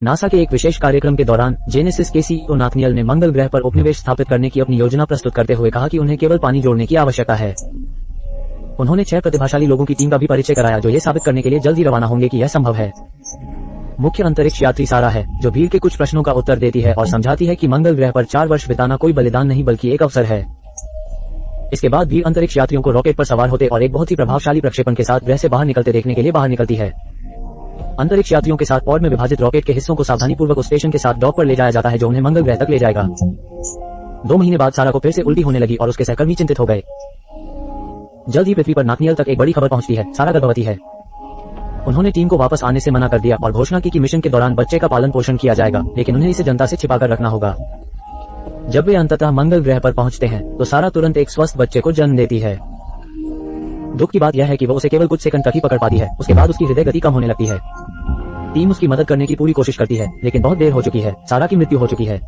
NASA के एक विशेष कार्यक्रम के दौरान जेनेसिस के सीईओ नाथनियल ने मंगल ग्रह पर उपनिवेश स्थापित करने की अपनी योजना प्रस्तुत करते हुए कहा कि उन्हें केवल पानी जोड़ने की आवश्यकता है। उन्होंने 6 प्रतिभाशाली लोगों की टीम का भी परिचय कराया जो ये साबित करने के लिए जल्द ही रवाना होंगे कि यह संभव है। मुख्य अंतरिक्ष यात्री सारा है जो भीड़ के कुछ प्रश्नों का उत्तर देती है और समझाती है कि मंगल ग्रह पर 4 वर्ष बिताना कोई बलिदान नहीं बल्कि एक अवसर है। इसके बाद भीड़ अंतरिक्ष यात्रियों को रॉकेट पर सवार होते और एक बहुत ही प्रभावशाली प्रक्षेपण के साथ ग्रह से बाहर निकलते देखने के लिए बाहर निकलती है। अंतरिक्ष यात्रियों के साथ पॉड में विभाजित रॉकेट के हिस्सों को सावधानीपूर्वक उस स्टेशन के साथ डॉक पर ले जाया जाता है जो उन्हें मंगल ग्रह तक ले जाएगा। 2 महीने बाद सारा को फिर से उल्टी होने लगी और उसके सहकर्मी चिंतित हो गए। जल्द ही पृथ्वी पर नाथनियल तक एक बड़ी खबर पहुंचती है, सारा गर्भवती है। उन्होंने टीम को वापस आने से मना कर दिया और घोषणा की कि मिशन के दौरान बच्चे का पालन पोषण किया जाएगा, लेकिन उन्हें इसे जनता से छिपाकर रखना होगा। जब वे अंततः मंगल ग्रह पर पहुंचते हैं तो सारा तुरंत एक स्वस्थ बच्चे को जन्म देती है। दुख की बात यह है कि वो उसे केवल कुछ सेकंड तक ही पकड़ पाती है, उसके बाद उसकी हृदय गति कम होने लगती है। टीम उसकी मदद करने की पूरी कोशिश करती है लेकिन बहुत देर हो चुकी है, सारा की मृत्यु हो चुकी है।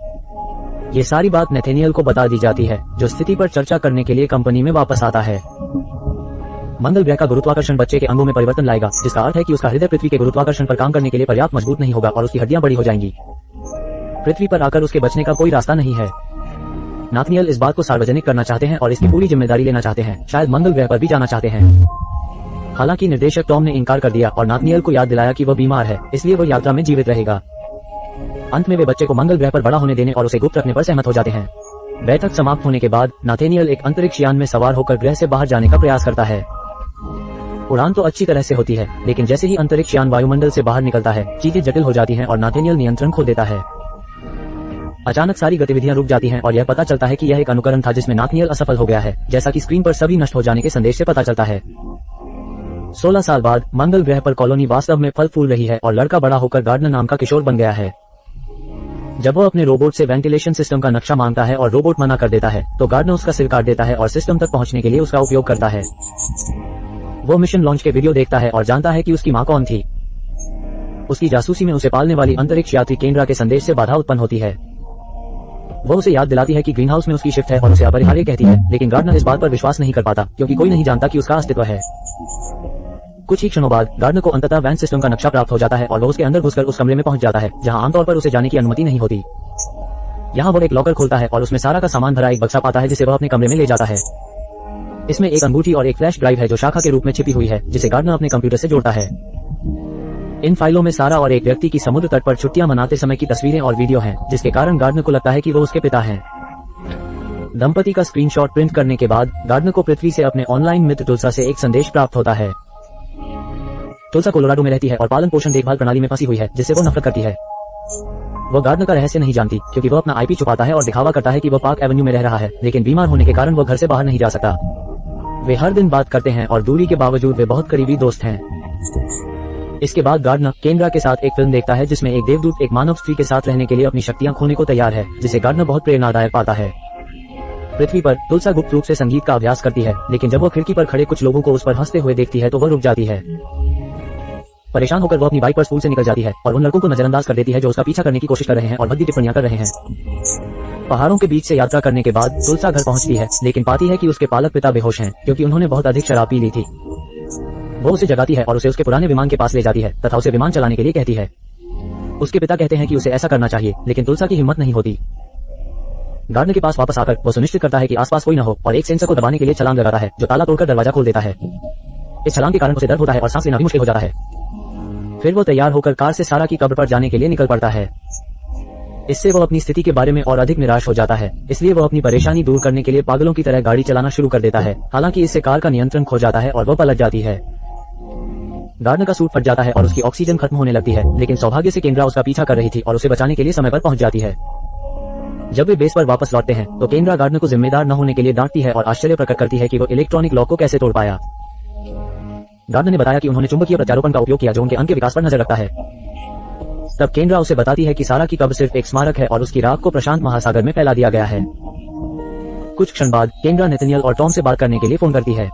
ये सारी बात नाथनियल को बता दी जाती है जो स्थिति पर चर्चा करने के लिए कंपनी में वापस आता है। मंगल ग्रह का गुरुत्वाकर्षण बच्चे के अंगों में परिवर्तन लाएगा, जिसका अर्थ है कि उसका हृदय पृथ्वी के गुरुत्वाकर्षण पर काम करने के लिए पर्याप्त मजबूत नहीं होगा और उसकी हड्डियां बड़ी हो जाएंगी। पृथ्वी पर आकर उसके बचने का कोई रास्ता नहीं है। नाथनियल इस बात को सार्वजनिक करना चाहते हैं और इसकी पूरी जिम्मेदारी लेना चाहते हैं, शायद मंगल ग्रह पर भी जाना चाहते हैं। हालांकि निर्देशक टॉम ने इनकार कर दिया और नाथनियल को याद दिलाया कि वह बीमार है, इसलिए वह यात्रा में जीवित रहेगा। अंत में वे बच्चे को मंगल ग्रह पर बड़ा होने देने और उसे गुप्त रखने पर सहमत हो जाते हैं। बैठक समाप्त होने के बाद नाथनियल एक अंतरिक्ष यान में सवार होकर ग्रह से बाहर जाने का प्रयास करता है। उड़ान तो अच्छी तरह से होती है, लेकिन जैसे ही अंतरिक्ष यान वायुमंडल से बाहर निकलता है चीजें जटिल हो जाती हैं और नाथनियल नियंत्रण खो देता है। अचानक सारी गतिविधियां रुक जाती हैं और यह पता चलता है कि यह एक अनुकरण था जिसमें नाथनियल असफल हो गया है, जैसा कि स्क्रीन पर सभी नष्ट हो जाने के संदेश से पता चलता है। 16 साल बाद मंगल ग्रह पर कॉलोनी वास्तव में फल फूल रही है और लड़का बड़ा होकर गार्डनर नाम का किशोर बन गया है। जब वो अपने रोबोट से वेंटिलेशन सिस्टम का नक्शा मांगता है और रोबोट मना कर देता है तो गार्डनर उसका सिर काट देता है और सिस्टम तक पहुंचने के लिए उसका उपयोग करता है। वो मिशन लॉन्च के वीडियो देखता है और जानता है कि उसकी मां कौन थी। उसकी जासूसी में उसे पालने वाली अंतरिक्ष यात्री केंद्रा के संदेश से बाधा उत्पन्न होती है। वो उसे याद दिलाती है कि ग्रीन हाउस में उसकी शिफ्ट है और उसे अपरिहार्य कहती है, लेकिन गार्डनर इस बात पर विश्वास नहीं कर पाता क्योंकि कोई नहीं जानता कि उसका अस्तित्व है। कुछ ही क्षणों बाद गार्डनर को अंततः वैन सिस्टम का नक्शा प्राप्त हो जाता है और वो उसके अंदर घुसकर उस कमरे में पहुंच जाता है जहां आमतौर पर उसे जाने की अनुमति नहीं होती। यहाँ वो एक लॉकर खोलता है और उसमें सारा का सामान भरा एक बक्सा पाता है जिसे वह अपने कमरे में ले जाता है। इसमें एक अंगूठी और एक फ्लैश ड्राइव है जो शाखा के रूप में छिपी हुई है, जिसे गार्डनर अपने कंप्यूटर से जोड़ता है। इन फाइलों में सारा और एक व्यक्ति की समुद्र तट पर छुट्टियां मनाते समय की तस्वीरें और वीडियो हैं, जिसके कारण गार्डनर को लगता है कि वो उसके पिता हैं। दंपति का स्क्रीनशॉट प्रिंट करने के बाद गार्डनर को पृथ्वी से अपने ऑनलाइन मित्र तुलसा से एक संदेश प्राप्त होता है। तुलसा कोलोराडो में रहती है और पालन पोषण देखभाल प्रणाली में फंसी हुई है जिससे वो नफरत करती है। वो गार्डनर का रहस्य नहीं जानती क्योंकि वो अपना आईपी छुपाता है और दिखावा करता है कि वो पार्क एवेन्यू में रह रहा है, लेकिन बीमार होने के कारण वो घर से बाहर नहीं जा सकता। वे हर दिन बात करते हैं और दूरी के बावजूद वे बहुत करीबी दोस्त हैं। इसके बाद गार्डनर केंद्रा के साथ एक फिल्म देखता है जिसमें एक देवदूत एक मानव स्त्री के साथ रहने के लिए अपनी शक्तियां खोने को तैयार है, जिसे गार्डनर बहुत प्रेरणादायक पाता है। पृथ्वी पर तुलसा गुप्त रूप से संगीत का अभ्यास करती है, लेकिन जब वो खिड़की पर खड़े कुछ लोगों को उस पर हंसते हुए देखती है तो वह रुक जाती है। परेशान होकर वो अपनी बाइक पर स्कूल से निकल जाती है और उन लड़कों को नजरअंदाज कर देती है जो उसका पीछा करने की कोशिश कर रहे हैं और भद्दी टिप्पणियां कर रहे हैं। पहाड़ों के बीच से यात्रा करने के बाद तुलसा घर पहुंचती है, लेकिन पाती है कि उसके पालक पिता बेहोश हैं क्योंकि उन्होंने बहुत अधिक शराब पी ली थी। वो उसे जगाती है और उसे उसके पुराने विमान के पास ले जाती है तथा उसे विमान चलाने के लिए कहती है। उसके पिता कहते हैं कि उसे ऐसा करना चाहिए, लेकिन तुलसा की हिम्मत नहीं होती। गार्डनर के पास वापस आकर वो सुनिश्चित करता है कि आसपास कोई न हो और एक सेंसर को दबाने के लिए छलांग लगाता है जो ताला तोड़कर दरवाजा खोल देता है। इस छलांग के कारण उसे दर्द होता है और सांस लेना भी मुश्किल हो जाता है। फिर वो तैयार होकर कार से सारा की कब्र पर जाने के लिए निकल पड़ता है। इससे वो अपनी स्थिति के बारे में और अधिक निराश हो जाता है, इसलिए वो अपनी परेशानी दूर करने के लिए पागलों की तरह गाड़ी चलाना शुरू कर देता है। हालांकि इससे कार का नियंत्रण खो जाता है और वो पलट जाती है। गार्डनर का सूट फट जाता है और उसकी ऑक्सीजन खत्म होने लगती है, लेकिन सौभाग्य से केंद्रा उसका पीछा कर रही थी और उसे बचाने के लिए समय पर पहुंच जाती है। जब वे बेस पर वापस लौटते हैं तो केंद्रा गार्डनर को जिम्मेदार न होने के लिए डांटती है और आश्चर्य प्रकट करती है कि वो इलेक्ट्रॉनिक लॉक को कैसे तोड़ पाया। गार्डनर ने बताया कि उन्होंने चुंबकीय प्रत्यारोपण का उपयोग किया जो उनके अंग के विकास पर नजर रखता है। तब केंद्रा उसे बताती है कि सारा की कब्र सिर्फ एक स्मारक है और उसकी राख को प्रशांत महासागर में फैला दिया गया है। कुछ क्षण बाद केंद्रा नाथनियल और टॉम से बात करने के लिए फोन करती है।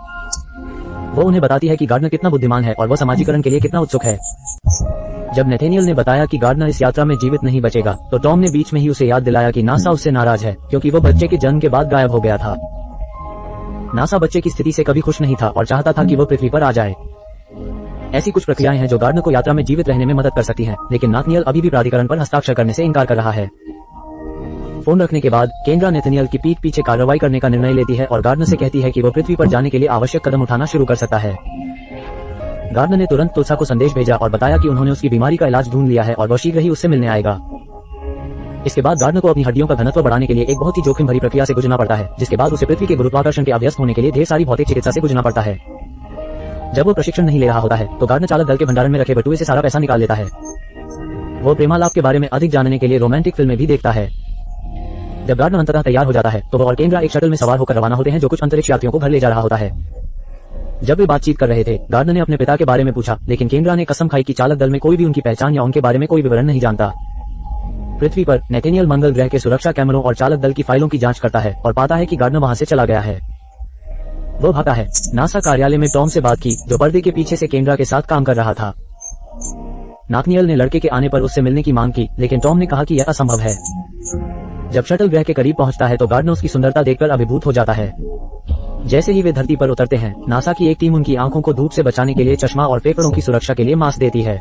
वो उन्हें बताती है कि गार्डनर कितना बुद्धिमान है और वह समाजीकरण के लिए कितना उत्सुक है। जब नाथनियल ने बताया कि गार्डनर इस यात्रा में जीवित नहीं बचेगा तो टॉम ने बीच में ही उसे याद दिलाया कि नासा उससे नाराज है क्योंकि वो बच्चे के जन्म के बाद गायब हो गया था। नासा बच्चे की स्थिति से कभी खुश नहीं था और चाहता था कि वो पृथ्वी पर आ जाए। ऐसी कुछ प्रक्रियाएं हैं जो गार्डनर को यात्रा में जीवित रहने में मदद कर सकती हैं, लेकिन नाथनियल अभी भी प्राधिकरण पर हस्ताक्षर करने से इनकार कर रहा है। फोन रखने के बाद केंद्रा नाथनियल की पीठ पीछे कार्रवाई करने का निर्णय लेती है और गार्डनर से कहती है कि वो पृथ्वी पर जाने के लिए आवश्यक कदम उठाना शुरू कर सकता है। गार्डनर ने तुरंत तुलसा को संदेश भेजा और बताया कि उन्होंने उसकी बीमारी का इलाज ढूंढ लिया है और वह शीघ्र ही उससे मिलने आएगा। इसके बाद गार्डनर को अपनी हड्डियों का घनत्व बढ़ाने के लिए एक बहुत ही जोखिम भरी प्रक्रिया से गुजरना पड़ता है, जिसके बाद उसे पृथ्वी के गुरुत्वाकर्षण के अभ्यस्त होने के लिए ढेर सारी भौतिक चिकित्सा से गुजरना पड़ता है। जब वो प्रशिक्षण नहीं ले रहा होता है तो गार्डनर चालक दल के भंडारण में रखे बटुए से सारा पैसा निकाल लेता है। वो प्रेमालाप के बारे में अधिक जानने के लिए रोमांटिक फिल्में भी देखता है। जब गार्डनर अंततः तैयार हो जाता है तो वो और केंद्रा एक शटल में सवार होकर रवाना होते हैं जो कुछ अंतरिक्ष यात्रियों को घर ले जा रहा होता है। जब वे बातचीत कर रहे थे, गार्डनर ने अपने पिता के बारे में पूछा, लेकिन केंद्रा ने कसम खाई कि चालक दल में कोई भी उनकी पहचान या उनके बारे में कोई विवरण नहीं जानता। पृथ्वी पर नाथनियल मंगल ग्रह के सुरक्षा कैमरों और चालक दल की फाइलों की जांच करता है और पाता है कि गार्डनर वहां से चला गया है। वो भागा है। नासा कार्यालय में टॉम से बात की, जो पर्दे के पीछे से केंद्रा के साथ काम कर रहा था। नाथनियल ने लड़के के आने पर उससे मिलने की मांग की, लेकिन टॉम ने कहा कि यह असंभव है। जब शटल ग्रह के करीब पहुंचता है तो गार्डनर उसकी सुंदरता देखकर अभिभूत हो जाता है। जैसे ही वे धरती पर उतरते हैं, नासा की एक टीम उनकी आंखों को धूप से बचाने के लिए चश्मा और फेफड़ों की सुरक्षा के लिए मास्क देती है।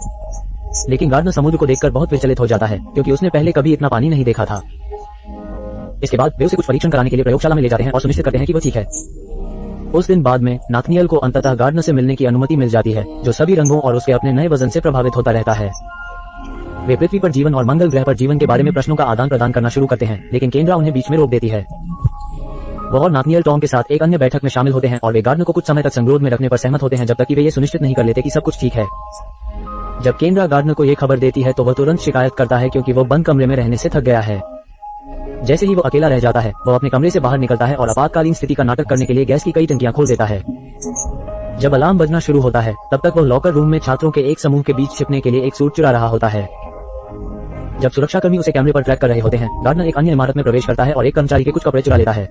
लेकिन गार्डनर समुद्र को देखकर बहुत विचलित हो जाता है, क्योंकि उसने पहले कभी इतना पानी नहीं देखा था। इसके बाद वे उसे कुछ परीक्षण कराने के लिए प्रयोगशाला में ले जाते हैं और सुनिश्चित करते हैं कि वो ठीक है। उस दिन बाद में नाथनियल को अंततः गार्डनर से मिलने की अनुमति मिल जाती है, जो सभी रंगों और उसके अपने नए वजन से प्रभावित होता रहता है। वे पृथ्वी पर जीवन और मंगल ग्रह पर जीवन के बारे में प्रश्नों का आदान प्रदान करना शुरू करते हैं, लेकिन केंद्रा उन्हें बीच में रोक देती है। वो और नाथनियल टॉम के साथ एक अन्य बैठक में शामिल होते हैं और वे गार्डनर को कुछ समय तक संगरोध में रखने पर सहमत होते हैं, जब तक कि वे ये सुनिश्चित नहीं कर लेते कि सब कुछ ठीक है। जब केंद्रा गार्डनर को ये खबर देती है तो वह तुरंत शिकायत करता है, क्योंकि वो बंद कमरे में रहने से थक गया है। जैसे ही वो अकेला रह जाता है, वो अपने कमरे से बाहर निकलता है और आपातकालीन स्थिति का नाटक करने के लिए गैस की कई टंकियां खोल देता है। जब अलार्म बजना शुरू होता है, तब तक वो लॉकर रूम में छात्रों के एक समूह के बीच छिपने के लिए एक सूट चुरा रहा होता है। जब सुरक्षाकर्मी उसे कैमरे पर ट्रैक कर रहे होते हैं, गार्डनर एक अन्य इमारत में प्रवेश करता है और एक कर्मचारी के कुछ कपड़े चुरा लेता है।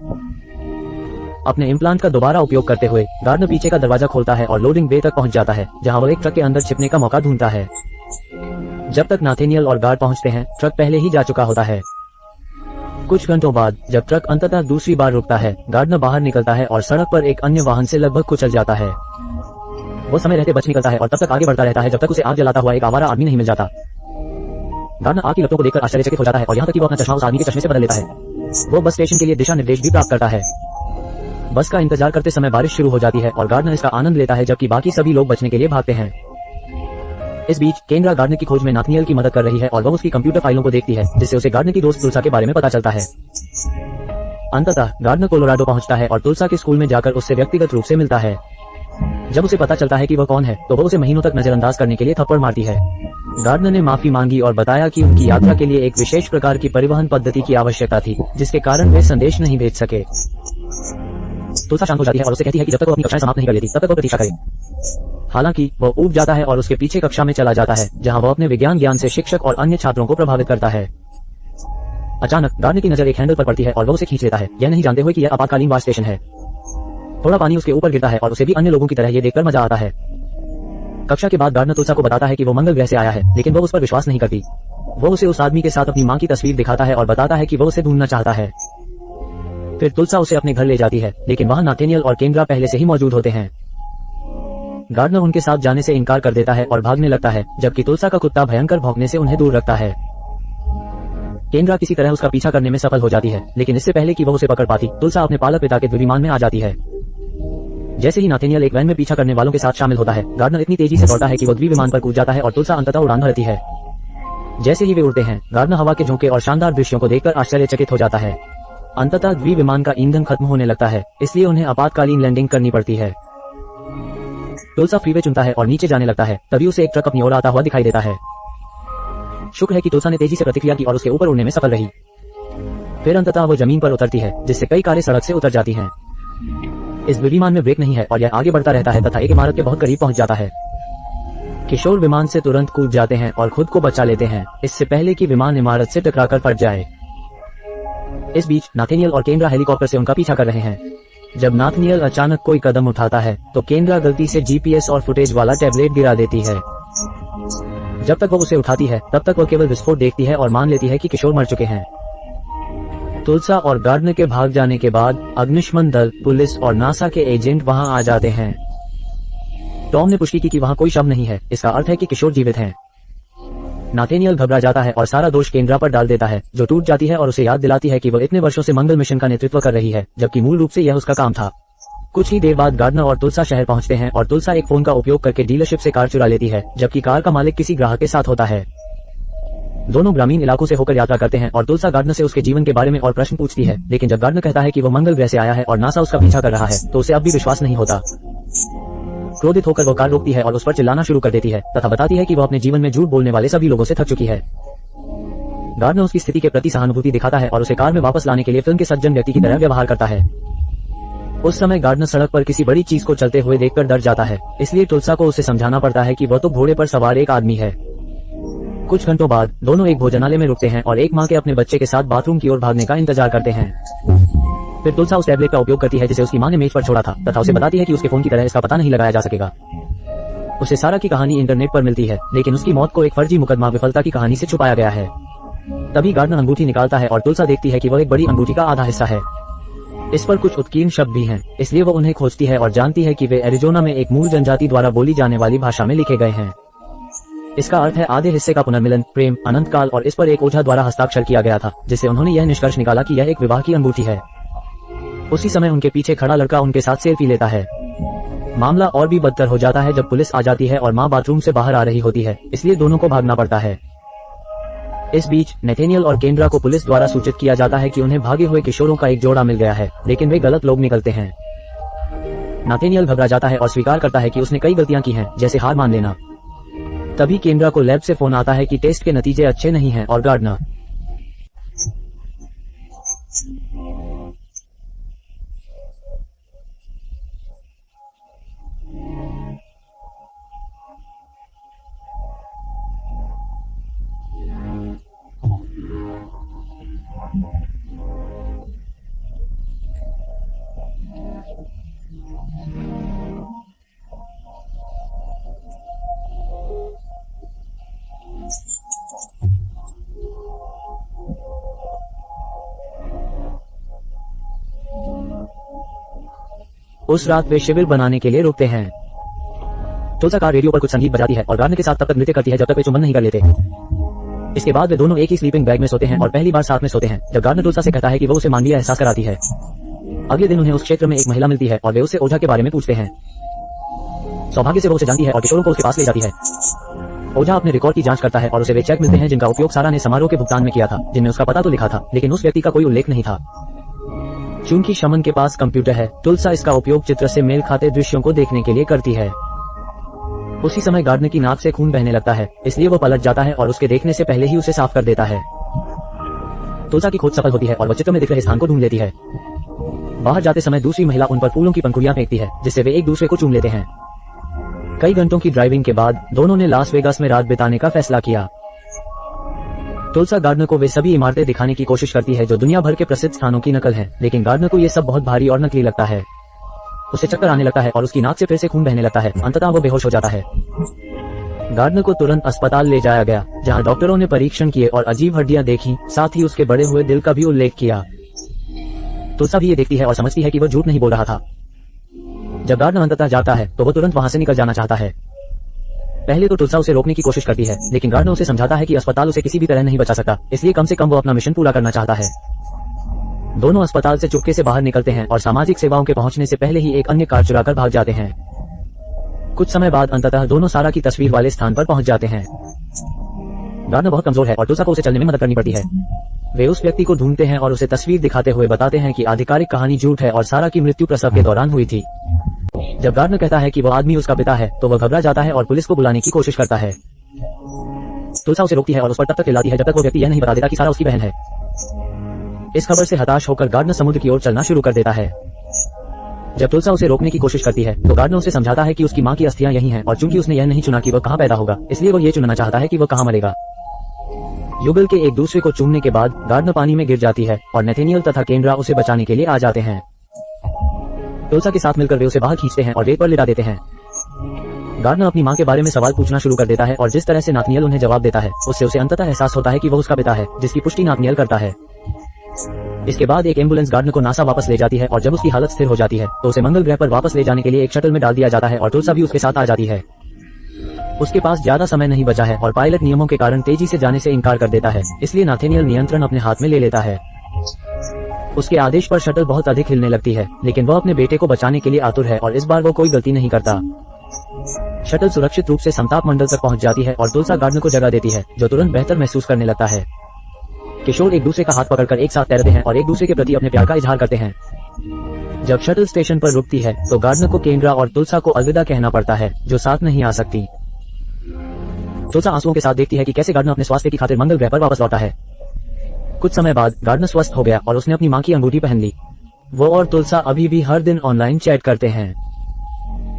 अपने इम्प्लांट का दोबारा उपयोग करते हुए गार्डनर पीछे का दरवाजा खोलता है और लोडिंग बे तक पहुंच जाता है, जहां वो एक ट्रक के अंदर छिपने का मौका ढूंढता है। जब तक नाथनियल और गार्ड पहुंचते हैं, ट्रक पहले ही जा चुका होता है। कुछ घंटों बाद जब ट्रक अंततः दूसरी बार रुकता है, गार्डनर बाहर निकलता है और सड़क पर एक अन्य वाहन से लगभग कुचल जाता है। वो समय रहते बच निकलता है और तब तक आगे बढ़ता रहता है जब तक उसे आग जलाता हुआ एक आवारा आदमी नहीं मिल जाता। गार्डनर आग की लपटों को देखकर आश्चर्यचकित हो जाता है और यहाँ तक कि वो अपना चश्मा उस आदमी के चश्मे से बदल लेता है। वो बस स्टेशन के लिए दिशा निर्देश भी प्राप्त करता है। बस का इंतजार करते समय बारिश शुरू हो जाती है और गार्डनर इसका आनंद लेता है, जबकि बाकी सभी लोग बचने के लिए भागते हैं। इस बीच केंद्रा गार्डनर की खोज में नाथनियल की मदद कर रही है और वह उसकी कंप्यूटर फाइलों को देखती है, जिससे उसे गार्डनर की दोस्त तुलसा के बारे में पता चलता है। अंततः गार्डनर कोलोराडो पहुंचता है और तुलसा के स्कूल में जाकर उससे व्यक्तिगत रूप से मिलता है। जब उसे पता चलता है कि वह कौन है, तो वह उसे महीनों तक नजरअंदाज करने के लिए थप्पड़ मारती है। गार्डनर ने माफी मांगी और बताया कि उनकी यात्रा के लिए एक विशेष प्रकार की परिवहन पद्धति की आवश्यकता थी, जिसके कारण वे संदेश नहीं भेज सके। तुलसा शांत हो जाती है और उसे कहती है कि जब तक वो अपनी कक्षाएं समाप्त नहीं कर लेती, तब तक वो प्रतीक्षा करे। हालांकि वह ऊब जाता है और उसके पीछे कक्षा में चला जाता है, जहां वह अपने विज्ञान ज्ञान से शिक्षक और अन्य छात्रों को प्रभावित करता है। अचानक गार्डनर की नजर एक हैंडल पर पड़ती है और वह उसे खींच लेता है, यह नहीं जानते हुए कि यह आपातकालीन वाश स्टेशन है। थोड़ा पानी उसके ऊपर गिरता है और उसे भी अन्य लोगों की तरह ये देखकर मजा आता है। कक्षा के बाद गार्डनर तुलसा को बताता है कि वो मंगल ग्रह से आया है, लेकिन वो उस पर विश्वास नहीं करती। वो उसे उस आदमी के साथ अपनी मां की तस्वीर दिखाता है और बताता है कि वो उसे ढूंढना चाहता है। फिर तुलसा उसे अपने घर ले जाती है, लेकिन वहां नाथनियल और केंद्रा पहले से ही मौजूद होते हैं। गार्डनर उनके साथ जाने से इनकार कर देता है और भागने लगता है, जबकि तुलसा का कुत्ता भयंकर भौंकने से उन्हें दूर रखता है। केंद्रा किसी तरह उसका पीछा करने में सफल हो जाती है, लेकिन इससे पहले कि वह उसे पकड़ पाती, तुलसा अपने पालक पिता के विमान में आ जाती है। जैसे ही नाथनियल एक वैन में पीछा करने वालों के साथ शामिल होता है, गार्डनर इतनी तेजी से दौड़ता है कि वो विमान पर कूद जाता है और तुलसा अंततः उड़ान भरती है। जैसे ही वे उड़ते हैं, गार्डनर हवा के झोंके और शानदार दृश्यों को देखकर आश्चर्यचकित हो जाता है। अंततः विमान का ईंधन खत्म होने लगता है, इसलिए उन्हें आपातकालीन लैंडिंग करनी पड़ती है। तुलसा फ्रीवे चुनता है और नीचे जाने लगता है, तभी उसे एक ट्रक अपनी ओर आता हुआ दिखाई देता है। शुक्र है कि तुलसा ने तेजी से प्रतिक्रिया की और उसके ऊपर उड़ने में सफल रही। फिर अंततः वो जमीन पर उतरती है, जिससे कई कारें सड़क से उतर जाती हैं। इस विमान में ब्रेक नहीं है और यह आगे बढ़ता रहता है तथा एक इमारत के बहुत करीब पहुंच जाता है। किशोर विमान से तुरंत कूद जाते हैं और खुद को बचा लेते हैं, इससे पहले कि विमान इमारत से टकराकर फट जाए। इस बीच नाथनियल और केंद्रा हेलीकॉप्टर से उनका पीछा कर रहे हैं। जब नाथनियल अचानक कोई कदम उठाता है, तो केंद्रा गलती से जीपीएस और फुटेज वाला टैबलेट गिरा देती है। जब तक वो उसे उठाती है, तब तक वो केवल विस्फोट देखती है और मान लेती है कि किशोर मर चुके हैं। तुलसा और गार्डनर के भाग जाने के बाद अग्निशमन दल, पुलिस और नासा के एजेंट वहां आ जाते हैं। टॉम ने पुष्टि की कि वहाँ कोई शव नहीं है। इसका अर्थ है कि किशोर जीवित हैं। नाथेनियल घबरा जाता है और सारा दोष केंद्रा पर डाल देता है, जो टूट जाती है और उसे याद दिलाती है कि वह इतने वर्षों से मंगल मिशन का नेतृत्व कर रही है, जबकि मूल रूप से यह उसका काम था। कुछ ही देर बाद गार्डनर और तुलसा शहर पहुंचते हैं और तुलसा एक फोन का उपयोग करके डीलरशिप से कार चुरा लेती है, जबकि कार का मालिक किसी ग्राहक के साथ होता है। दोनों ग्रामीण इलाकों से होकर यात्रा करते हैं और तुलसा गार्डनर से उसके जीवन के बारे में और प्रश्न पूछती है, लेकिन जब गार्डनर कहता है कि वह मंगल ग्रह से आया है और नासा उसका पीछा कर रहा है, तो उसे अब भी विश्वास नहीं होता। क्रोधित होकर वह कार रोकती है और उस पर चिल्लाना शुरू कर देती है तथा बताती है कि वह अपने जीवन में झूठ बोलने वाले सभी लोगों से थक चुकी है। गार्डनर उसकी स्थिति के प्रति सहानुभूति दिखाता है और उसे कार में वापस लाने के लिए फिल्म के सज्जन व्यक्ति की तरह व्यवहार करता है। उस समय गार्डनर सड़क पर किसी बड़ी चीज को चलते हुए देखकर डर जाता है, इसलिए तुलसा को उसे समझाना पड़ता है कि वह तो घोड़े पर सवार एक आदमी है। कुछ घंटों बाद दोनों एक भोजनालय में रुकते हैं और एक माँ के अपने बच्चे के साथ बाथरूम की ओर भागने का इंतजार करते हैं। फिर तुलसा उस टैबलेट का उपयोग करती है जिसे उसकी माँ ने मेज पर छोड़ा था तथा उसे बताती है कि उसके फोन की तरह इसका पता नहीं लगाया जा सकेगा। उसे सारा की कहानी इंटरनेट पर मिलती है, लेकिन उसकी मौत को एक फर्जी मुकदमा विफलता की कहानी से छुपाया गया है। तभी गार्डनर अंगूठी निकालता है और तुलसा देखती है कि वह एक बड़ी अंगूठी का आधा हिस्सा है। इस पर कुछ उत्कीर्ण शब्द भी हैं, इसलिए वह उन्हें खोजती है और जानती है कि वे एरिजोना में एक मूल जनजाति द्वारा बोली जाने वाली भाषा में लिखे गए हैं। इसका अर्थ है आधे हिस्से का पुनर्मिलन, प्रेम, अनंत काल, और इस पर एक ओझा द्वारा हस्ताक्षर किया गया था, जिससे उन्होंने यह निष्कर्ष निकाला कि यह एक विवाह की अंगूठी है। उसी समय उनके पीछे खड़ा लड़का उनके साथ सेल्फी लेता है। मामला और भी बदतर हो जाता है जब पुलिस आ जाती है और माँ बाथरूम से बाहर आ रही होती है, इसलिए दोनों को भागना पड़ता है। इस बीच नेथेनियल और केंद्रा को पुलिस द्वारा सूचित किया जाता है कि उन्हें भागे हुए किशोरों का एक जोड़ा मिल गया है, लेकिन वे गलत लोग निकलते हैं। नाथेनियल घबरा जाता है और स्वीकार करता है कि उसने कई गलतियां की हैं, जैसे हार मान लेना। तभी केंद्रा को लैब से फोन आता है कि टेस्ट के नतीजे अच्छे नहीं हैं और गार्डनर उस रात वे शिविर बनाने के लिए रुकते हैं। तुलसा कार रेडियो पर कुछ संगीत बजाती है और गार्डनर के साथ तब तक नृत्य करती है जब तक वे चुम्बन नहीं कर लेते। इसके बाद वे दोनों एक ही स्लीपिंग बैग में सोते हैं और पहली बार साथ में सोते हैं जब गार्डनर तुलसा से कहता है कि वो उसे मानवीय एहसास कराती है। अगले दिन उन्हें उस क्षेत्र में एक महिला मिलती है और वे उससे ओझा के बारे में पूछते हैं। सौभाग्य से वो उसे जानती है और किशोरों को उसके पास ले जाती है। ओझा अपने रिकॉर्ड की जांच करता है और उसे वे चेक मिलते हैं जिनका उपयोग सारा ने समारोह के भुगतान में किया था, जिनमें उसका पता तो लिखा था, लेकिन उस व्यक्ति का कोई उल्लेख नहीं था। चूंकि शमन के पास कंप्यूटर है, तुलसा इसका उपयोग चित्र से मेल खाते दृश्यों को देखने के लिए करती है। उसी समय गार्डनर की नाक से खून बहने लगता है, इसलिए वो पलट जाता है और उसके देखने से पहले ही उसे साफ कर देता है। तुलसा की खोज सफल होती है और वह चित्र में दिख रहे स्थान को ढूंढ लेती है। बाहर जाते समय दूसरी महिला उन पर फूलों की पंखुड़ियां फेंकती है, जिससे वे एक दूसरे को चूम लेते हैं। कई घंटों की ड्राइविंग के बाद दोनों ने लास वेगास में रात बिताने का फैसला किया। तुलसा गार्डनर को वे सभी इमारतें दिखाने की कोशिश करती है जो दुनिया भर के प्रसिद्ध स्थानों की नकल है, लेकिन गार्डनर को ये सब बहुत भारी और नकली लगता है। उसे चक्कर आने लगता है और उसकी नाक से फिर से खून बहने लगता है। अंततः वो बेहोश हो जाता है। गार्डनर को तुरंत अस्पताल ले जाया गया, जहां डॉक्टरों ने परीक्षण किए और अजीब हड्डियां देखी, साथ ही उसके बड़े हुए दिल का भी उल्लेख किया। तुलसा भी ये देखती है और समझती है कि वह झूठ नहीं बोल रहा था। जब गार्डनर अंततः जाता है तो वो तुरंत वहां से निकल जाना चाहता है। पहले तो तुलसा उसे रोकने की कोशिश करती है, लेकिन गार्डनर उसे समझाता है कि अस्पताल उसे किसी भी तरह नहीं बचा सकता, इसलिए कम से कम वो अपना मिशन पूरा करना चाहता है। दोनों अस्पताल से चुपके से बाहर निकलते हैं और सामाजिक सेवाओं के पहुंचने से पहले ही एक अन्य कार चुराकर भाग जाते हैं। कुछ समय बाद अंततः दोनों सारा की तस्वीर वाले स्थान पर पहुंच जाते हैं। गार्डनर बहुत कमजोर है और तुलसा को उसे चलने में मदद करनी पड़ती है। वे उस व्यक्ति को ढूंढते हैं और उसे तस्वीर दिखाते हुए बताते हैं कि आधिकारिक कहानी झूठ है और सारा की मृत्यु प्रसव के दौरान हुई थी। जब गार्डनर कहता है कि वो आदमी उसका पिता है, तो वह घबरा जाता है और पुलिस को बुलाने की कोशिश करता है। तुलसा उसे रोकती है और उस पर तब तक चिल्लाती है जब तक वो व्यक्ति यह नहीं बता देता कि सारा उसकी बहन है। इस खबर से हताश होकर गार्डनर समुद्र की ओर चलना शुरू कर देता है। जब तुलसा उसे रोकने की कोशिश करती है तो गार्डनर उसे समझाता है कि उसकी माँ की अस्थियां यही हैं और चूंकि उसने यह नहीं चुना कि वह कहाँ पैदा होगा, इसलिए वह ये चुनना चाहता है कि वह कहाँ मरेगा। युगल के एक दूसरे को चूमने के बाद गार्डनर पानी में गिर जाती है और नेथेनियल तथा केंद्रा उसे बचाने के लिए आ जाते हैं। तुलसा के साथ मिलकर वे उसे बाहर खींचते हैं और रेत पर लिटा देते हैं। गार्डनर अपनी माँ के बारे में सवाल पूछना शुरू कर देता है और जिस तरह से नाथनियल उन्हें जवाब देता है, उससे उसे अंततः एहसास होता है कि वह उसका पिता है, जिसकी पुष्टि नाथनियल करता है। इसके बाद एक एम्बुलेंस गार्डनर को नासा वापस ले जाती है और जब उसकी हालत स्थिर हो जाती है तो उसे मंगल ग्रह पर वापस ले जाने के लिए एक शटल में डाल दिया जाता है और तुलसा भी उसके साथ आ जाती है। उसके पास ज्यादा समय नहीं बचा है और पायलट नियमों के कारण तेजी से जाने से इनकार कर देता है, इसलिए नाथेनियल नियंत्रण अपने हाथ में ले लेता है। उसके आदेश पर शटल बहुत अधिक हिलने लगती है, लेकिन वह अपने बेटे को बचाने के लिए आतुर है और इस बार वो कोई गलती नहीं करता। शटल सुरक्षित रूप से समताप मंडल तक पहुंच जाती है और तुलसा गार्डनर को जगह देती है, जो तुरंत बेहतर महसूस करने लगता है। किशोर एक दूसरे का हाथ पकड़कर एक साथ तैरते हैं और एक दूसरे के प्रति अपने प्यार का इजहार करते हैं। जब शटल स्टेशन पर रुकती है तो गार्डनर को केंद्रा और तुलसा को अलविदा कहना पड़ता है, जो साथ नहीं आ सकती। तुलसा आंसुओं के साथ देखती है कि कैसे गार्डनर अपने स्वास्थ्य की खातिर मंगल ग्रह पर वापस लौटा है। कुछ समय बाद गार्डनर स्वस्थ हो गया और उसने अपनी मां की अंगूठी पहन ली। वो और तुलसा अभी भी हर दिन ऑनलाइन चैट करते हैं।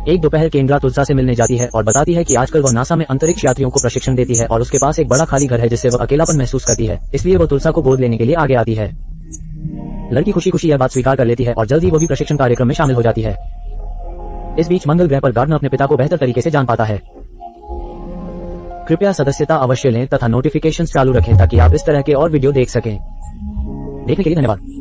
एक दोपहर केंद्रा तुलसा से मिलने जाती है और बताती है कि आजकल वह नासा में अंतरिक्ष यात्रियों को प्रशिक्षण देती है और उसके पास एक बड़ा खाली घर है जिससे वह अकेलापन महसूस करती है, इसलिए वो तुलसा को गोद लेने के लिए आगे आती है। लड़की खुशी खुशी यह बात स्वीकार कर लेती है और जल्द ही वो भी प्रशिक्षण कार्यक्रम में शामिल हो जाती है। इस बीच मंगल ग्रह पर गार्डनर अपने पिता को बेहतर तरीके से जान पाता है। कृपया सदस्यता अवश्य लें तथा नोटिफिकेशंस चालू रखें ताकि आप इस तरह के और वीडियो देख सकें। देखने के लिए धन्यवाद।